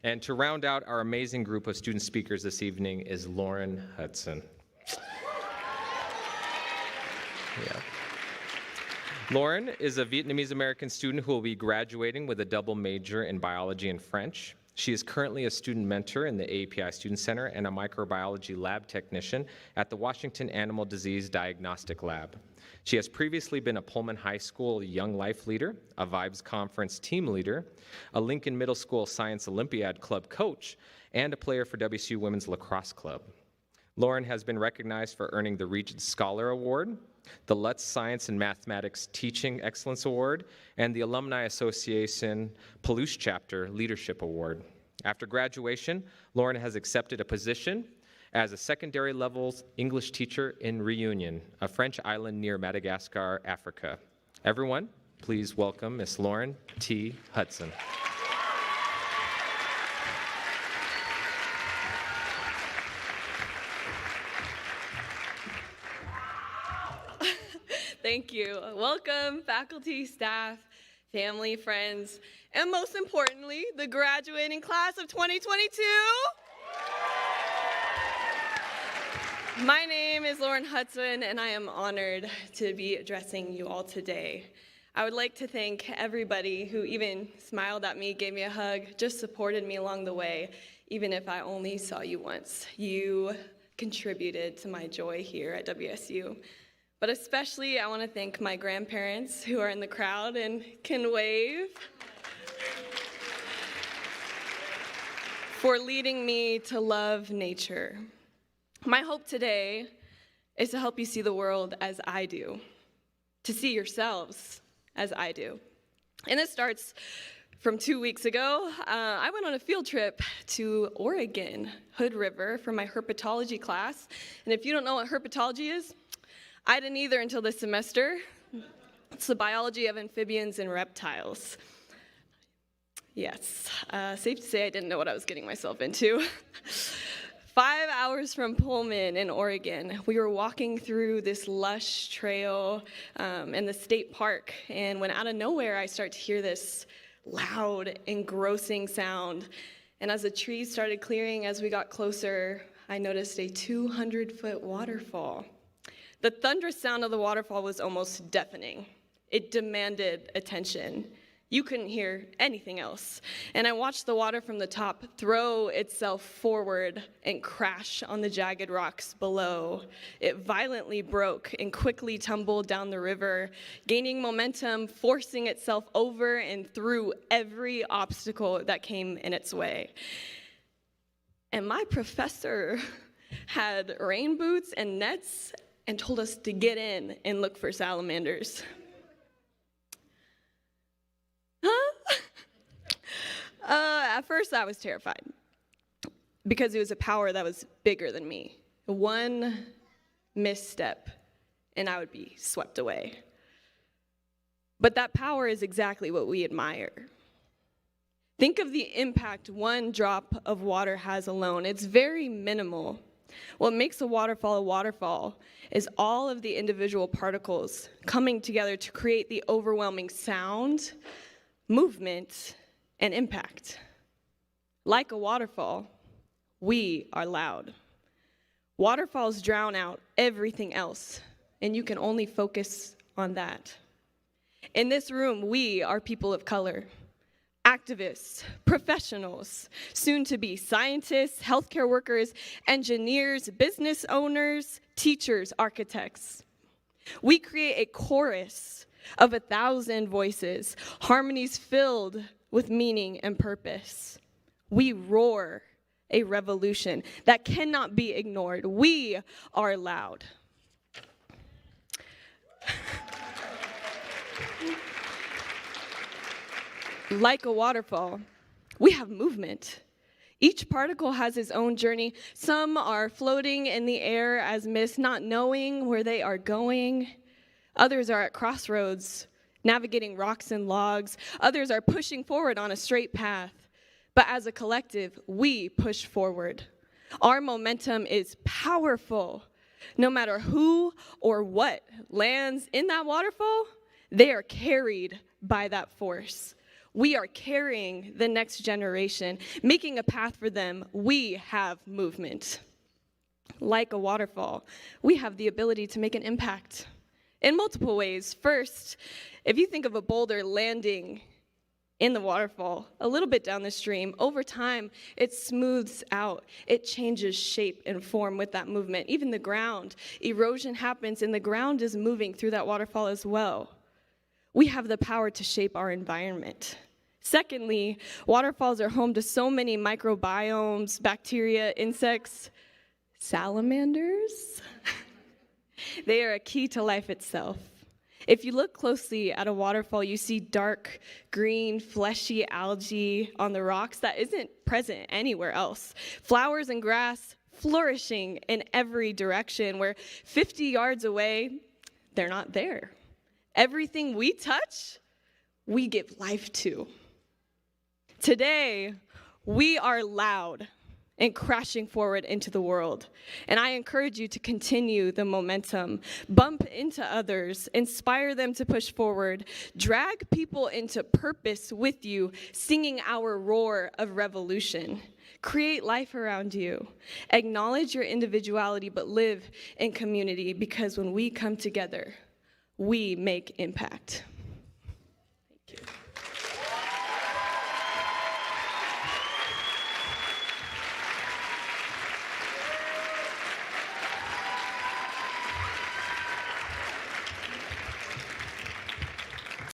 And to round out our amazing group of student speakers this evening is Lauren Hudson. Yeah. Lauren is a Vietnamese American student who will be graduating with a double major in biology and French. She is currently a student mentor in the AAPI Student Center and a microbiology lab technician at the Washington Animal Disease Diagnostic Lab. She has previously been a Pullman High School Young Life leader, a Vibes Conference team leader, a Lincoln Middle School Science Olympiad club coach, and a player for WSU Women's Lacrosse Club. Lauren has been recognized for earning the Regents Scholar Award, the Lutz Science and Mathematics Teaching Excellence Award, and the Alumni Association Palouse Chapter Leadership Award. After graduation, Lauren has accepted a position as a secondary level English teacher in Reunion, a French island near Madagascar, Africa. Everyone, please welcome Miss Lauren T. Hudson. Thank you. Welcome, faculty, staff, family, friends, and most importantly, the graduating class of 2022. My name is Lauren Hudson, and I am honored to be addressing you all today. I would like to thank everybody who even smiled at me, gave me a hug, just supported me along the way, even if I only saw you once. You contributed to my joy here at WSU. But especially, I want to thank my grandparents who are in the crowd and can wave for leading me to love nature. My hope today is to help you see the world as I do, to see yourselves as I do. And it starts from 2 weeks ago. I went on a field trip to Oregon, Hood River, for my herpetology class. And if you don't know what herpetology is, I didn't either until this semester. It's the biology of amphibians and reptiles. Yes, safe to say I didn't know what I was getting myself into. 5 hours from Pullman in Oregon, we were walking through this lush trail in the state park, and when out of nowhere I start to hear this loud, engrossing sound. And as the trees started clearing, as we got closer, I noticed a 200-foot waterfall. The thunderous sound of the waterfall was almost deafening. It demanded attention. You couldn't hear anything else. And I watched the water from the top throw itself forward and crash on the jagged rocks below. It violently broke and quickly tumbled down the river, gaining momentum, forcing itself over and through every obstacle that came in its way. And my professor had rain boots and nets and told us to get in and look for salamanders. At first I was terrified because it was a power that was bigger than me. One misstep and I would be swept away. But that power is exactly what we admire. Think of the impact one drop of water has alone. It's very minimal. What makes a waterfall is all of the individual particles coming together to create the overwhelming sound, movement, and impact. Like a waterfall, we are loud. Waterfalls drown out everything else, and you can only focus on that. In this room, we are people of color. Activists, professionals, soon-to-be scientists, healthcare workers, engineers, business owners, teachers, architects. We create a chorus of 1,000 voices, harmonies filled with meaning and purpose. We roar a revolution that cannot be ignored. We are loud. Like a waterfall, we have movement. Each particle has its own journey. Some are floating in the air as mist, not knowing where they are going. Others are at crossroads, navigating rocks and logs. Others are pushing forward on a straight path. But as a collective, we push forward. Our momentum is powerful. No matter who or what lands in that waterfall, they are carried by that force. We are carrying the next generation, making a path for them. We have movement. Like a waterfall, we have the ability to make an impact in multiple ways. First, if you think of a boulder landing in the waterfall, a little bit down the stream, over time, it smooths out. It changes shape and form with that movement. Even the ground, erosion happens, and the ground is moving through that waterfall as well. We have the power to shape our environment. Secondly, waterfalls are home to so many microbiomes, bacteria, insects, salamanders. They are a key to life itself. If you look closely at a waterfall, you see dark, green, fleshy algae on the rocks that isn't present anywhere else. Flowers and grass flourishing in every direction, where 50 yards away, they're not there. Everything we touch, we give life to. Today, we are loud and crashing forward into the world. And I encourage you to continue the momentum, bump into others, inspire them to push forward, drag people into purpose with you, singing our roar of revolution. Create life around you. Acknowledge your individuality, but live in community, because when we come together, we make impact.